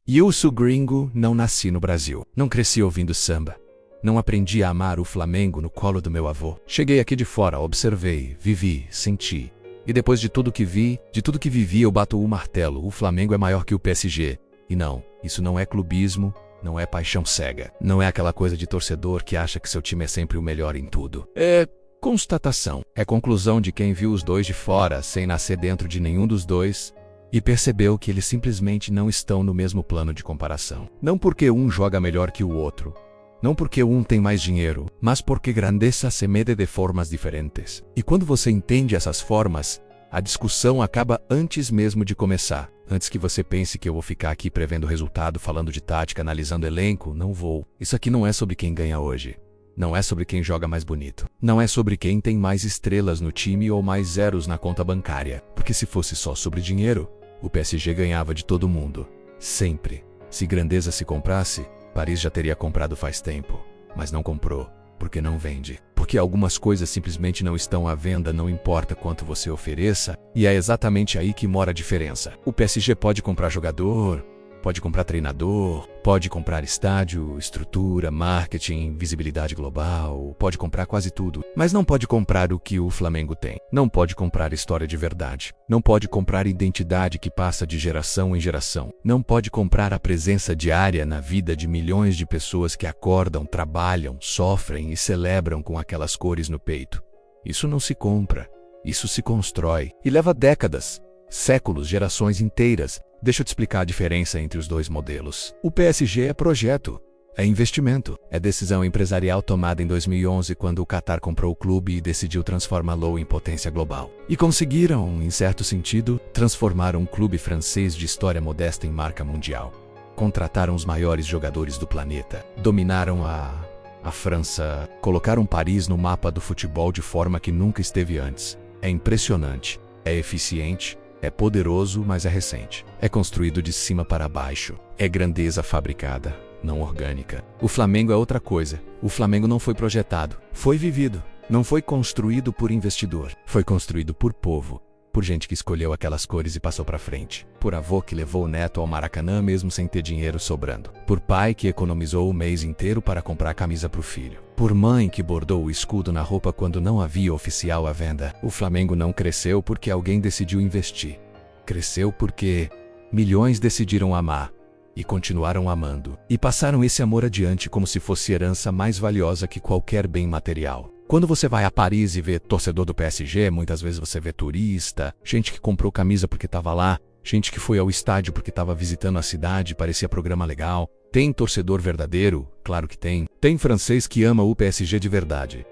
E eu sou gringo, não nasci no Brasil. Não cresci ouvindo samba. Não aprendi a amar o Flamengo no colo do meu avô. Cheguei aqui de fora, observei, vivi, senti. E depois de tudo que vi, de tudo que vivi, eu bato o martelo. O Flamengo é maior que o PSG. E não, isso não é clubismo, não é paixão cega. Não é aquela coisa de torcedor que acha que seu time é sempre o melhor em tudo. É constatação. É conclusão de quem viu os dois de fora, sem nascer dentro de nenhum dos dois, e percebeu que eles simplesmente não estão no mesmo plano de comparação. Não porque um joga melhor que o outro. Não porque um tem mais dinheiro, mas porque grandeza se mede de formas diferentes. E quando você entende essas formas, a discussão acaba antes mesmo de começar. Antes que você pense que eu vou ficar aqui prevendo o resultado, falando de tática, analisando elenco, não vou. Isso aqui não é sobre quem ganha hoje. Não é sobre quem joga mais bonito. Não é sobre quem tem mais estrelas no time ou mais zeros na conta bancária. Porque se fosse só sobre dinheiro, o PSG ganhava de todo mundo. Sempre. Se grandeza se comprasse, Paris já teria comprado faz tempo. Mas não comprou, porque não vende. Porque algumas coisas simplesmente não estão à venda, não importa quanto você ofereça, e é exatamente aí que mora a diferença. O PSG pode comprar jogador, pode comprar treinador, pode comprar estádio, estrutura, marketing, visibilidade global, pode comprar quase tudo, mas não pode comprar o que o Flamengo tem. Não pode comprar história de verdade. Não pode comprar identidade que passa de geração em geração. Não pode comprar a presença diária na vida de milhões de pessoas que acordam, trabalham, sofrem e celebram com aquelas cores no peito. Isso não se compra. Isso se constrói. E leva décadas, séculos, gerações inteiras. Deixa eu te explicar a diferença entre os dois modelos. O PSG é projeto, é investimento, é decisão empresarial tomada em 2011 quando o Qatar comprou o clube e decidiu transformá-lo em potência global. E conseguiram, em certo sentido, transformar um clube francês de história modesta em marca mundial. Contrataram os maiores jogadores do planeta, dominaram a França, colocaram Paris no mapa do futebol de forma que nunca esteve antes. É impressionante, é eficiente, é poderoso, mas é recente. É construído de cima para baixo. É grandeza fabricada, não orgânica. O Flamengo é outra coisa. O Flamengo não foi projetado, foi vivido. Não foi construído por investidor. Foi construído por povo. Por gente que escolheu aquelas cores e passou para frente. Por avô que levou o neto ao Maracanã mesmo sem ter dinheiro sobrando. Por pai que economizou o mês inteiro para comprar camisa para o filho. Por mãe que bordou o escudo na roupa quando não havia oficial à venda. O Flamengo não cresceu porque alguém decidiu investir. Cresceu porque milhões decidiram amar e continuaram amando. E passaram esse amor adiante como se fosse herança mais valiosa que qualquer bem material. Quando você vai a Paris e vê torcedor do PSG, muitas vezes você vê turista, gente que comprou camisa porque estava lá, gente que foi ao estádio porque estava visitando a cidade, parecia programa legal. Tem torcedor verdadeiro? Claro que tem. Tem francês que ama o PSG de verdade.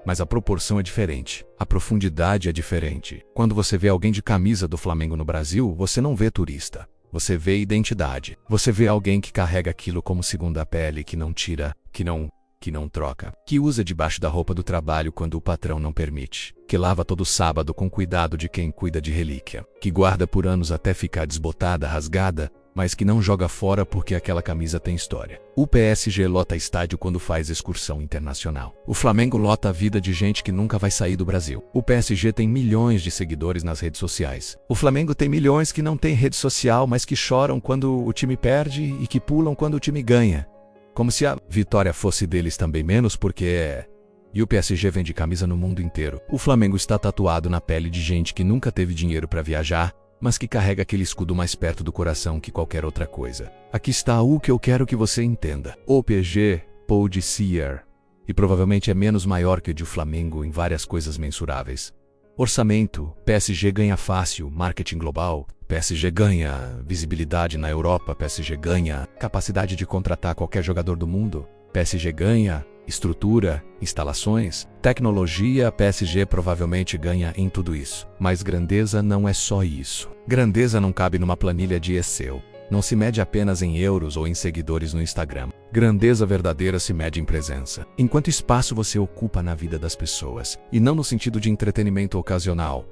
Mas a proporção é diferente. A profundidade é diferente. Quando você vê alguém de camisa do Flamengo no Brasil, você não vê turista. Você vê identidade. Você vê alguém que carrega aquilo como segunda pele, que não tira, que não troca, que usa debaixo da roupa do trabalho quando o patrão não permite, que lava todo sábado com cuidado de quem cuida de relíquia, que guarda por anos até ficar desbotada, rasgada, mas que não joga fora porque aquela camisa tem história. O PSG lota estádio quando faz excursão internacional. O Flamengo lota a vida de gente que nunca vai sair do Brasil. O PSG tem milhões de seguidores nas redes sociais. O Flamengo tem milhões que não têm rede social, mas que choram quando o time perde e que pulam quando o time ganha. Como se a vitória fosse deles também, menos porque é. E o PSG vende camisa no mundo inteiro. O Flamengo está tatuado na pele de gente que nunca teve dinheiro para viajar, mas que carrega aquele escudo mais perto do coração que qualquer outra coisa. Aqui está o que eu quero que você entenda. O PSG pode ser, e provavelmente é menos maior que o do Flamengo em várias coisas mensuráveis. Orçamento, PSG ganha fácil, marketing global, PSG ganha visibilidade na Europa, PSG ganha capacidade de contratar qualquer jogador do mundo, PSG ganha estrutura, instalações, tecnologia, PSG provavelmente ganha em tudo isso. Mas grandeza não é só isso. Grandeza não cabe numa planilha de Excel. Não se mede apenas em euros ou em seguidores no Instagram. Grandeza verdadeira se mede em presença. Em quanto espaço você ocupa na vida das pessoas. E não no sentido de entretenimento ocasional.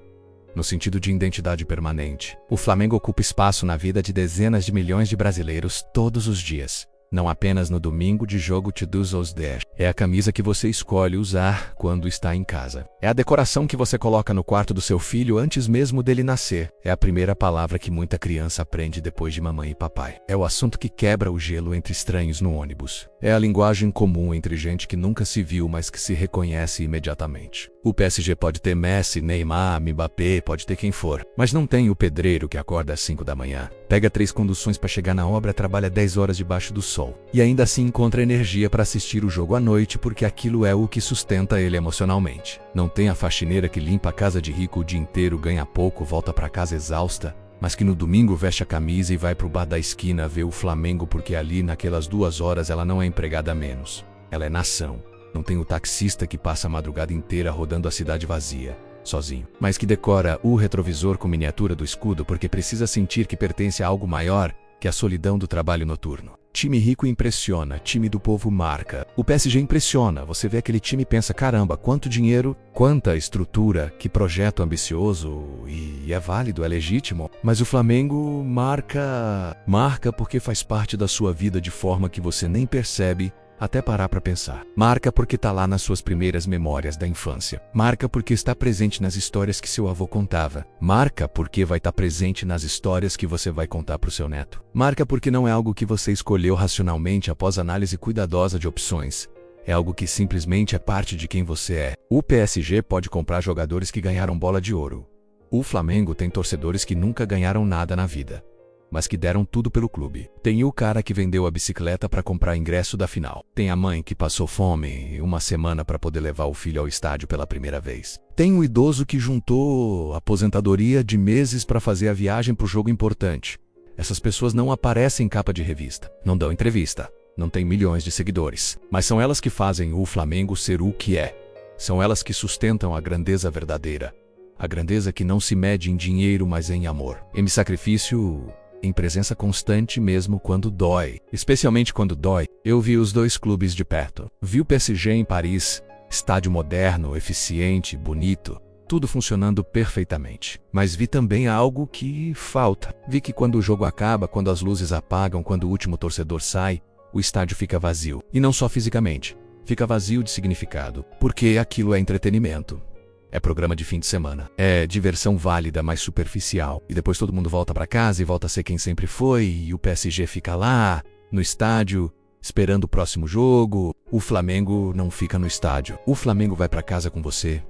No sentido de identidade permanente. O Flamengo ocupa espaço na vida de dezenas de milhões de brasileiros todos os dias. Não apenas no domingo de jogo te dos os 10. É a camisa que você escolhe usar quando está em casa. É a decoração que você coloca no quarto do seu filho antes mesmo dele nascer. É a primeira palavra que muita criança aprende depois de mamãe e papai. É o assunto que quebra o gelo entre estranhos no ônibus. É a linguagem comum entre gente que nunca se viu, mas que se reconhece imediatamente. O PSG pode ter Messi, Neymar, Mbappé, pode ter quem for, mas não tem o pedreiro que acorda às 5 da manhã, pega 3 conduções para chegar na obra, trabalha 10 horas debaixo do sol e ainda assim encontra energia para assistir o jogo à noite porque aquilo é o que sustenta ele emocionalmente. Não tem a faxineira que limpa a casa de rico o dia inteiro, ganha pouco, volta para casa exausta, mas que no domingo veste a camisa e vai pro bar da esquina ver o Flamengo porque ali naquelas 2 horas ela não é empregada a menos. Ela é nação. Não tem o taxista que passa a madrugada inteira rodando a cidade vazia, sozinho, mas que decora o retrovisor com miniatura do escudo porque precisa sentir que pertence a algo maior que a solidão do trabalho noturno. Time rico impressiona, time do povo marca. O PSG impressiona, você vê aquele time e pensa, caramba, quanto dinheiro, quanta estrutura, que projeto ambicioso, e é válido, é legítimo. Mas o Flamengo marca porque faz parte da sua vida de forma que você nem percebe, até parar para pensar. Marca porque está lá nas suas primeiras memórias da infância. Marca porque está presente nas histórias que seu avô contava. Marca porque vai estar presente nas histórias que você vai contar para o seu neto. Marca porque não é algo que você escolheu racionalmente após análise cuidadosa de opções. É algo que simplesmente é parte de quem você é. O PSG pode comprar jogadores que ganharam bola de ouro. O Flamengo tem torcedores que nunca ganharam nada na vida, mas que deram tudo pelo clube. Tem o cara que vendeu a bicicleta para comprar ingresso da final. Tem a mãe que passou fome uma semana para poder levar o filho ao estádio pela primeira vez. Tem o idoso que juntou aposentadoria de meses para fazer a viagem para o jogo importante. Essas pessoas não aparecem em capa de revista, não dão entrevista, não têm milhões de seguidores, mas são elas que fazem o Flamengo ser o que é. São elas que sustentam a grandeza verdadeira. A grandeza que não se mede em dinheiro, mas em amor. Em sacrifício, em presença constante mesmo quando dói. Especialmente quando dói. Eu vi os dois clubes de perto. Vi o PSG em Paris, estádio moderno, eficiente, bonito, tudo funcionando perfeitamente. Mas vi também algo que falta. Vi que quando o jogo acaba, quando as luzes apagam, quando o último torcedor sai, o estádio fica vazio. E não só fisicamente, fica vazio de significado. Porque aquilo é entretenimento. É programa de fim de semana. É diversão válida, mas superficial. E depois todo mundo volta para casa e volta a ser quem sempre foi. E o PSG fica lá, no estádio, esperando o próximo jogo. O Flamengo não fica no estádio. O Flamengo vai para casa com você,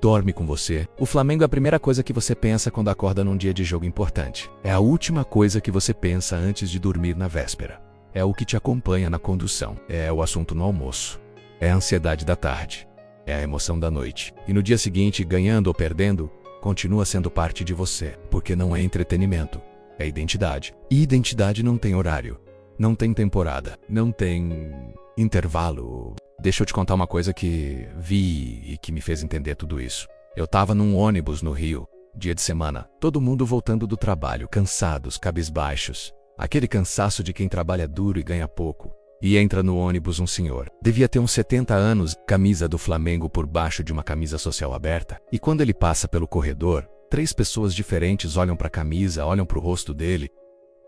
dorme com você. O Flamengo é a primeira coisa que você pensa quando acorda num dia de jogo importante. É a última coisa que você pensa antes de dormir na véspera. É o que te acompanha na condução. É o assunto no almoço. É a ansiedade da tarde. É a emoção da noite. E no dia seguinte, ganhando ou perdendo, continua sendo parte de você. Porque não é entretenimento, é identidade. E identidade não tem horário, não tem temporada, não tem intervalo. Deixa eu te contar uma coisa que vi e que me fez entender tudo isso. Eu tava num ônibus no Rio, dia de semana, todo mundo voltando do trabalho, cansados, cabisbaixos. Aquele cansaço de quem trabalha duro e ganha pouco. E entra no ônibus um senhor. Devia ter uns 70 anos, camisa do Flamengo por baixo de uma camisa social aberta. E quando ele passa pelo corredor, 3 pessoas diferentes olham para a camisa, olham para o rosto dele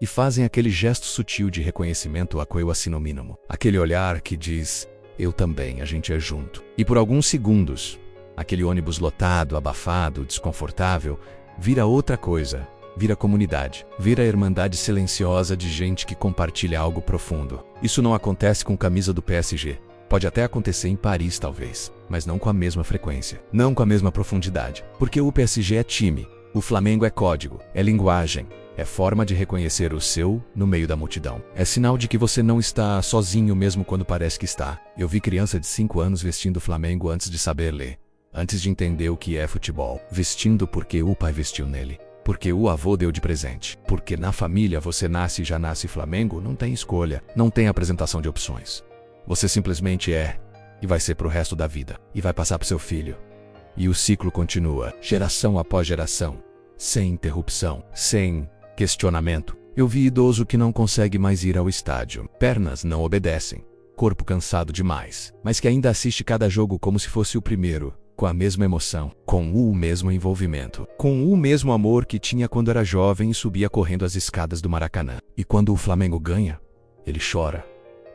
e fazem aquele gesto sutil de reconhecimento a qual eu assino o mínimo. Aquele olhar que diz, eu também, a gente é junto. E por alguns segundos, aquele ônibus lotado, abafado, desconfortável, vira outra coisa. Vira comunidade, vira a irmandade silenciosa de gente que compartilha algo profundo. Isso não acontece com camisa do PSG. Pode até acontecer em Paris, talvez, mas não com a mesma frequência, não com a mesma profundidade. Porque o PSG é time, o Flamengo é código, é linguagem, é forma de reconhecer o seu no meio da multidão. É sinal de que você não está sozinho mesmo quando parece que está. Eu vi criança de 5 anos vestindo Flamengo antes de saber ler, antes de entender o que é futebol, vestindo porque o pai vestiu nele. Porque o avô deu de presente. Porque na família você nasce e já nasce Flamengo, não tem escolha, não tem apresentação de opções. Você simplesmente é, e vai ser pro resto da vida, e vai passar pro seu filho. E o ciclo continua, geração após geração, sem interrupção, sem questionamento. Eu vi idoso que não consegue mais ir ao estádio, pernas não obedecem, corpo cansado demais, mas que ainda assiste cada jogo como se fosse o primeiro. Com a mesma emoção, com o mesmo envolvimento, com o mesmo amor que tinha quando era jovem e subia correndo as escadas do Maracanã. E quando o Flamengo ganha, ele chora,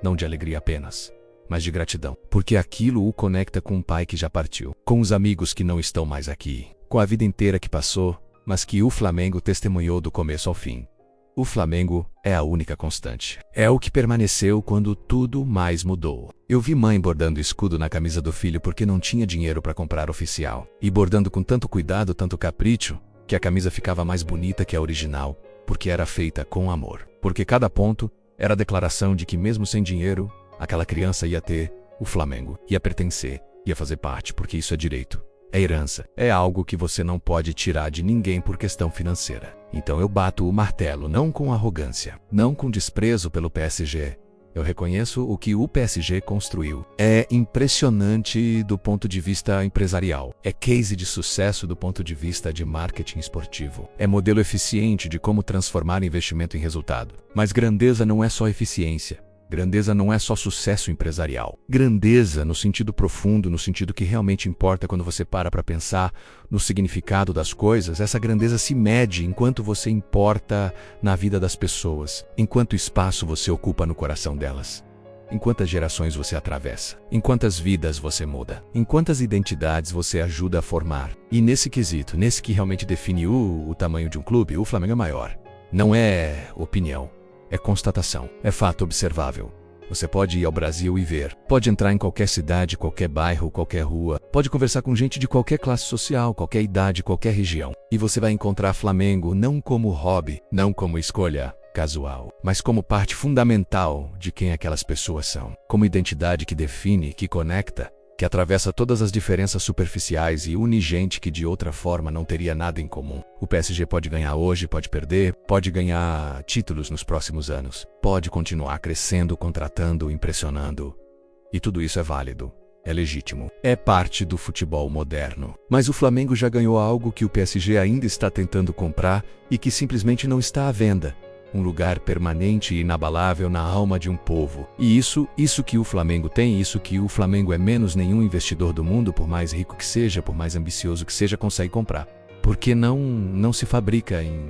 não de alegria apenas, mas de gratidão, porque aquilo o conecta com um pai que já partiu, com os amigos que não estão mais aqui, com a vida inteira que passou, mas que o Flamengo testemunhou do começo ao fim. O Flamengo é a única constante. É o que permaneceu quando tudo mais mudou. Eu vi mãe bordando escudo na camisa do filho porque não tinha dinheiro para comprar oficial. E bordando com tanto cuidado, tanto capricho, que a camisa ficava mais bonita que a original, porque era feita com amor. Porque cada ponto era a declaração de que mesmo sem dinheiro, aquela criança ia ter o Flamengo, ia pertencer, ia fazer parte, porque isso é direito. É herança. É algo que você não pode tirar de ninguém por questão financeira. Então eu bato o martelo, não com arrogância, não com desprezo pelo PSG. Eu reconheço o que o PSG construiu. É impressionante do ponto de vista empresarial. É case de sucesso do ponto de vista de marketing esportivo. É modelo eficiente de como transformar investimento em resultado. Mas grandeza não é só eficiência. Grandeza não é só sucesso empresarial. Grandeza, no sentido profundo, no sentido que realmente importa quando você para pensar no significado das coisas, essa grandeza se mede enquanto você importa na vida das pessoas, enquanto espaço você ocupa no coração delas, em quantas gerações você atravessa, em quantas vidas você muda, em quantas identidades você ajuda a formar. E nesse quesito, nesse que realmente define o tamanho de um clube, o Flamengo é maior. Não é opinião. É constatação, é fato observável. Você pode ir ao Brasil e ver, pode entrar em qualquer cidade, qualquer bairro, qualquer rua, pode conversar com gente de qualquer classe social, qualquer idade, qualquer região. E você vai encontrar Flamengo não como hobby, não como escolha casual, mas como parte fundamental de quem aquelas pessoas são. Como identidade que define, que conecta, que atravessa todas as diferenças superficiais e une gente que de outra forma não teria nada em comum. O PSG pode ganhar hoje, pode perder, pode ganhar títulos nos próximos anos, pode continuar crescendo, contratando, impressionando. E tudo isso é válido, é legítimo, é parte do futebol moderno. Mas o Flamengo já ganhou algo que o PSG ainda está tentando comprar e que simplesmente não está à venda. Um lugar permanente e inabalável na alma de um povo. E isso que o Flamengo tem, isso que o Flamengo é menos nenhum investidor do mundo, por mais rico que seja, por mais ambicioso que seja, consegue comprar. Porque não se fabrica em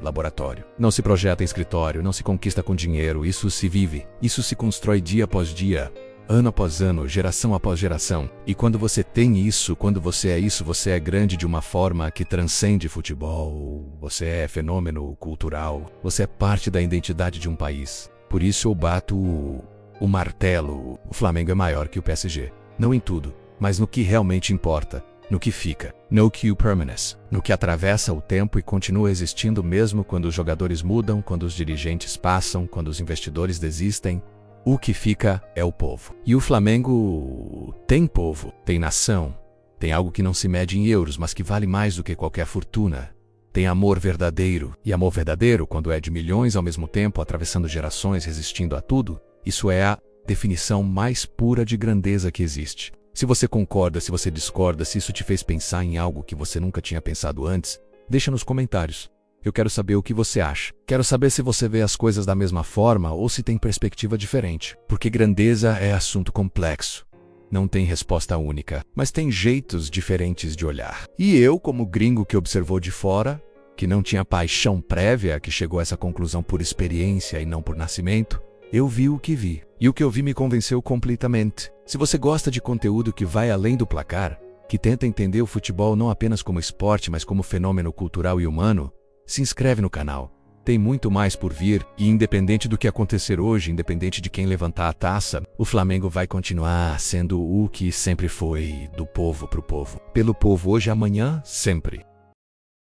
laboratório, não se projeta em escritório, não se conquista com dinheiro, isso se vive, isso se constrói dia após dia, ano após ano, geração após geração. E quando você tem isso, quando você é isso, você é grande de uma forma que transcende futebol, você é fenômeno cultural, você é parte da identidade de um país. Por isso eu bato o martelo. O Flamengo é maior que o PSG. Não em tudo, mas no que realmente importa, no que fica, no que permanece, no que atravessa o tempo e continua existindo mesmo quando os jogadores mudam, quando os dirigentes passam, quando os investidores desistem. O que fica é o povo. E o Flamengo tem povo, tem nação, tem algo que não se mede em euros, mas que vale mais do que qualquer fortuna. Tem amor verdadeiro. E amor verdadeiro, quando é de milhões ao mesmo tempo, atravessando gerações, resistindo a tudo, isso é a definição mais pura de grandeza que existe. Se você concorda, se você discorda, se isso te fez pensar em algo que você nunca tinha pensado antes, deixa nos comentários. Eu quero saber o que você acha. Quero saber se você vê as coisas da mesma forma ou se tem perspectiva diferente. Porque grandeza é assunto complexo. Não tem resposta única, mas tem jeitos diferentes de olhar. E eu, como gringo que observou de fora, que não tinha paixão prévia, que chegou a essa conclusão por experiência e não por nascimento, eu vi o que vi. E o que eu vi me convenceu completamente. Se você gosta de conteúdo que vai além do placar, que tenta entender o futebol não apenas como esporte, mas como fenômeno cultural e humano, se inscreve no canal. Tem muito mais por vir e independente do que acontecer hoje, independente de quem levantar a taça, o Flamengo vai continuar sendo o que sempre foi, do povo pro povo. Pelo povo hoje, amanhã, sempre.